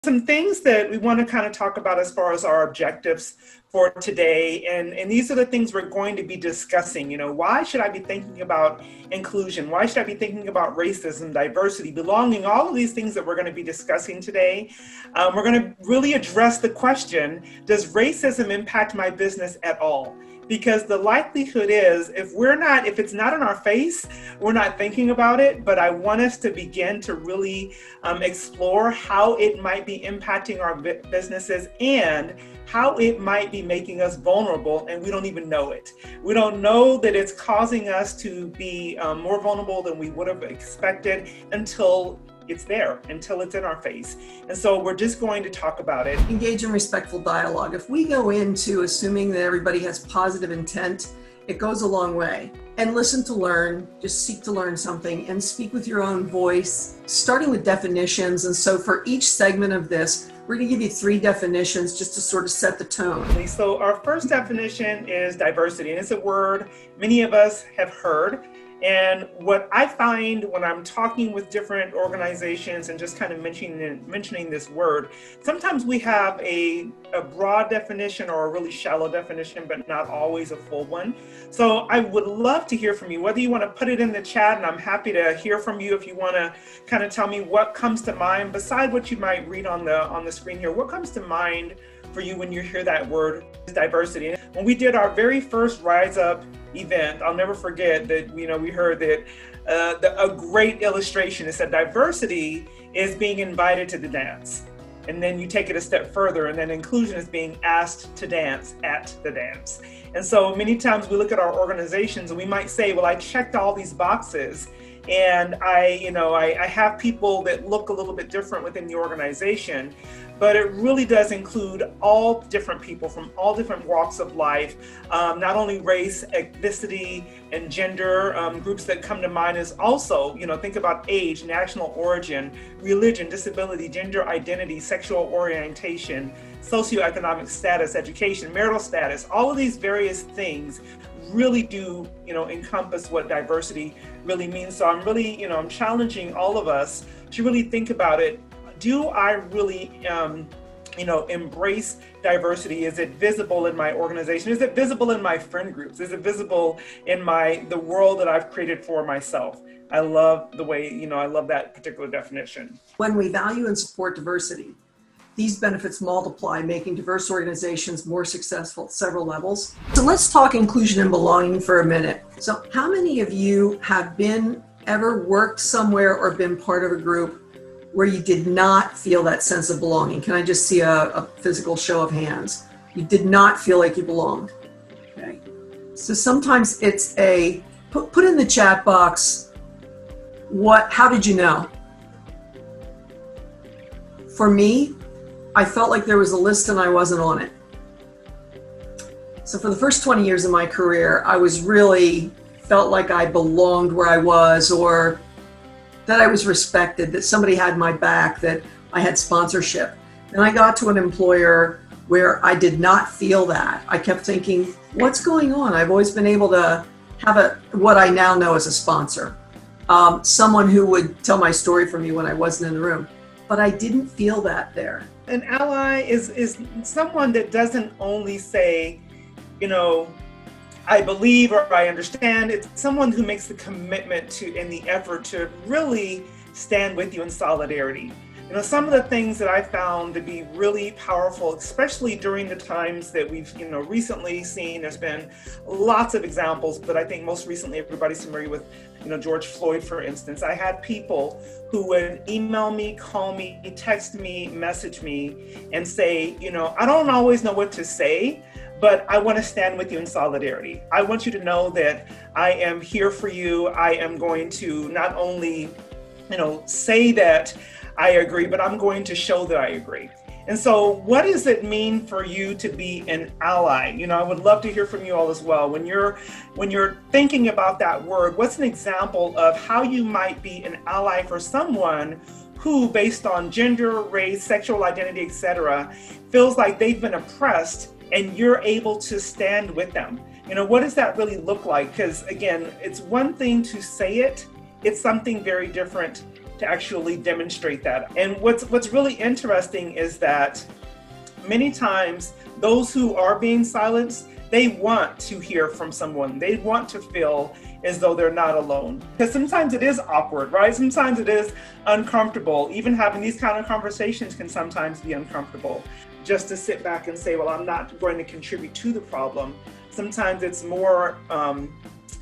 Some things that we want to kind of talk about as far as our objectives for today. And these are the things we're going to be discussing. Why should I be thinking about inclusion? Why should I be thinking about racism, diversity, belonging, all of these things that we're going to be discussing today? We're going to really address the question, does racism impact my business at all? Because the likelihood is if it's not in our face, we're not thinking about it. But I want us to begin to really explore how it might be impacting our businesses and how it might be making us vulnerable, and we don't even know it. We don't know that it's causing us to be more vulnerable than we would have expected until it's there, until it's in our face. And so we're just going to talk about it. Engage in respectful dialogue. If we go into assuming that everybody has positive intent, it goes a long way. And listen to learn, just seek to learn something and speak with your own voice, starting with definitions. And so for each segment of this, we're going to give you 3 definitions just to sort of set the tone. So our first definition is diversity, and it's a word many of us have heard. And what I find when I'm talking with different organizations and just kind of mentioning this word, sometimes we have a broad definition or a really shallow definition, but not always a full one. So I would love to hear from you, whether you want to put it in the chat, and I'm happy to hear from you if you want to kind of tell me what comes to mind beside what you might read on the screen here. What comes to mind for you when you hear that word diversity? When we did our very first Rise Up event, I'll never forget that we heard that a great illustration. It said diversity is being invited to the dance, and then you take it a step further, and then inclusion is being asked to dance at the dance. And so many times we look at our organizations and we might say, well, I checked all these boxes, and I have people that look a little bit different within the organization, but it really does include all different people from all different walks of life, not only race, ethnicity, and gender. Groups that come to mind is also, think about age, national origin, religion, disability, gender identity, sexual orientation, socioeconomic status, education, marital status. All of these various things really do, encompass what diversity really means. So I'm really, I'm challenging all of us to really think about it. Do I really, embrace diversity? Is it visible in my organization? Is it visible in my friend groups? Is it visible in the world that I've created for myself? I love the way, I love that particular definition. When we value and support diversity, these benefits multiply, making diverse organizations more successful at several levels. So let's talk inclusion and belonging for a minute. So how many of you have ever worked somewhere or been part of a group where you did not feel that sense of belonging? Can I just see a physical show of hands? You did not feel like you belonged. Okay. So sometimes it's put in the chat box, how did you know? For me, I felt like there was a list and I wasn't on it. So for the first 20 years of my career, I felt like I belonged where I was, or that I was respected, that somebody had my back, that I had sponsorship. And I got to an employer where I did not feel that. I kept thinking, what's going on? I've always been able to have what I now know as a sponsor, someone who would tell my story for me when I wasn't in the room. But I didn't feel that there. An ally is someone that doesn't only say, I believe or I understand. It's someone who makes the commitment and the effort to really stand with you in solidarity. Some of the things that I found to be really powerful, especially during the times that we've, recently seen, there's been lots of examples, but I think most recently everybody's familiar with, George Floyd, for instance. I had people who would email me, call me, text me, message me, and say, I don't always know what to say, but I want to stand with you in solidarity. I want you to know that I am here for you. I am going to not only, say that I agree, but I'm going to show that I agree. And so what does it mean for you to be an ally? I would love to hear from you all as well. When you're thinking about that word, what's an example of how you might be an ally for someone who, based on gender, race, sexual identity, etc., feels like they've been oppressed and you're able to stand with them? What does that really look like? Because again, it's one thing to say it, it's something very different to actually demonstrate that. And what's really interesting is that many times those who are being silenced, they want to hear from someone. They want to feel as though they're not alone. Because sometimes it is awkward, right? Sometimes it is uncomfortable. Even having these kind of conversations can sometimes be uncomfortable. Just to sit back and say, well, I'm not going to contribute to the problem. Sometimes it's more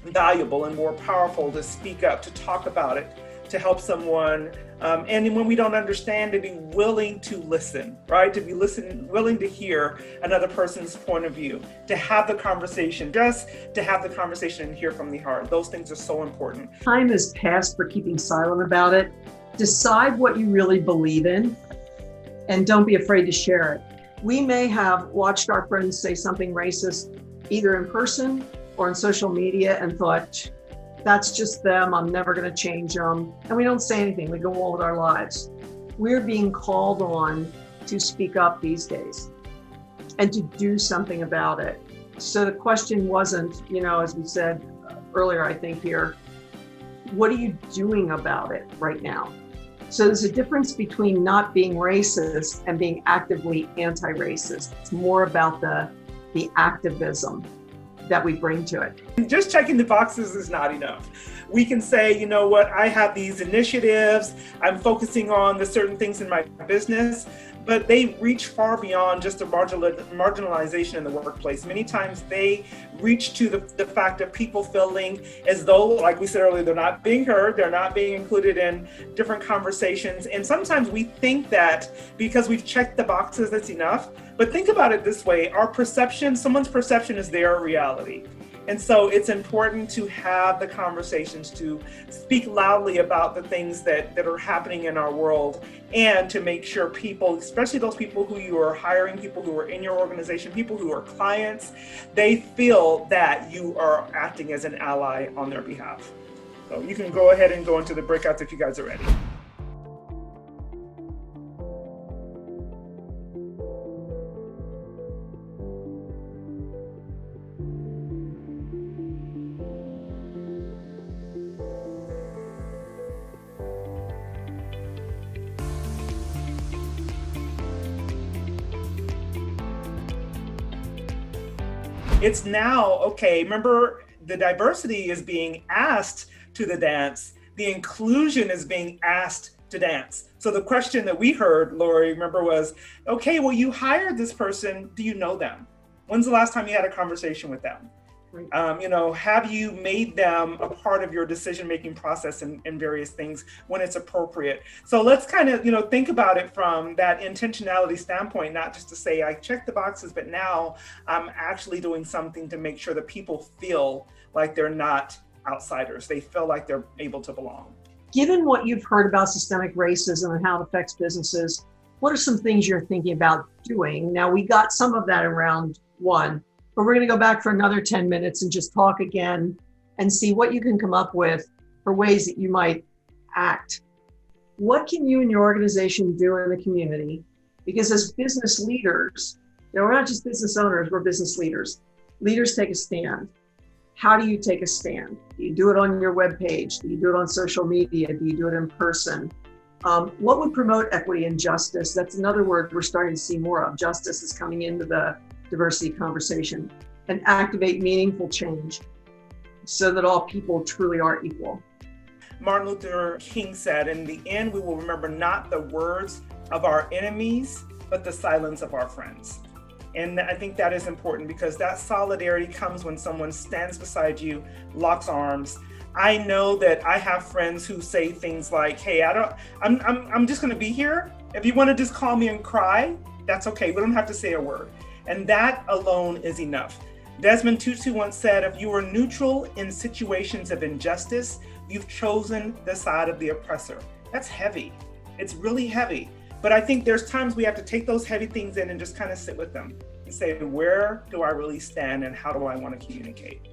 valuable and more powerful to speak up, to talk about it, to help someone. And when we don't understand, to be willing to listen, right? To be willing to hear another person's point of view, to have the conversation, just to have the conversation and hear from the heart. Those things are so important. Time is past for keeping silent about it. Decide what you really believe in and don't be afraid to share it. We may have watched our friends say something racist, either in person or on social media, and thought, that's just them, I'm never going to change them. And we don't say anything, we go on with our lives. We're being called on to speak up these days and to do something about it. So the question wasn't, as we said earlier, I think here, what are you doing about it right now? So there's a difference between not being racist and being actively anti-racist. It's more about the activism that we bring to it. Just checking the boxes is not enough. We can say, you know what, I have these initiatives, I'm focusing on the certain things in my business, but they reach far beyond just the marginalization in the workplace. Many times they reach to the fact of people feeling as though, like we said earlier, they're not being heard, they're not being included in different conversations. And sometimes we think that because we've checked the boxes, that's enough. But think about it this way, someone's perception is their reality. And so it's important to have the conversations, to speak loudly about the things that are happening in our world, and to make sure people, especially those people who you are hiring, people who are in your organization, people who are clients, they feel that you are acting as an ally on their behalf. So you can go ahead and go into the breakouts if you guys are ready. It's now, okay, remember the diversity is being asked to the dance, the inclusion is being asked to dance. So the question that we heard, Laurie, remember was, okay, well, you hired this person, do you know them? When's the last time you had a conversation with them? Have you made them a part of your decision-making process in various things when it's appropriate? So let's kind of, think about it from that intentionality standpoint, not just to say, I checked the boxes, but now I'm actually doing something to make sure that people feel like they're not outsiders. They feel like they're able to belong. Given what you've heard about systemic racism and how it affects businesses, what are some things you're thinking about doing? Now, we got some of that in round one, but we're going to go back for another 10 minutes and just talk again and see what you can come up with for ways that you might act. What can you and your organization do in the community? Because as business leaders, we're not just business owners, we're business leaders. Leaders take a stand. How do you take a stand? Do you do it on your webpage? Do you do it on social media? Do you do it in person? What would promote equity and justice? That's another word we're starting to see more of. Justice is coming into the diversity conversation, and activate meaningful change so that all people truly are equal. Martin Luther King said, in the end, we will remember not the words of our enemies, but the silence of our friends. And I think that is important because that solidarity comes when someone stands beside you, locks arms. I know that I have friends who say things like, hey, I'm just gonna be here. If you wanna just call me and cry, that's okay. We don't have to say a word. And that alone is enough. Desmond Tutu once said, if you are neutral in situations of injustice, you've chosen the side of the oppressor. That's heavy. It's really heavy. But I think there's times we have to take those heavy things in and just kind of sit with them and say, where do I really stand and how do I want to communicate?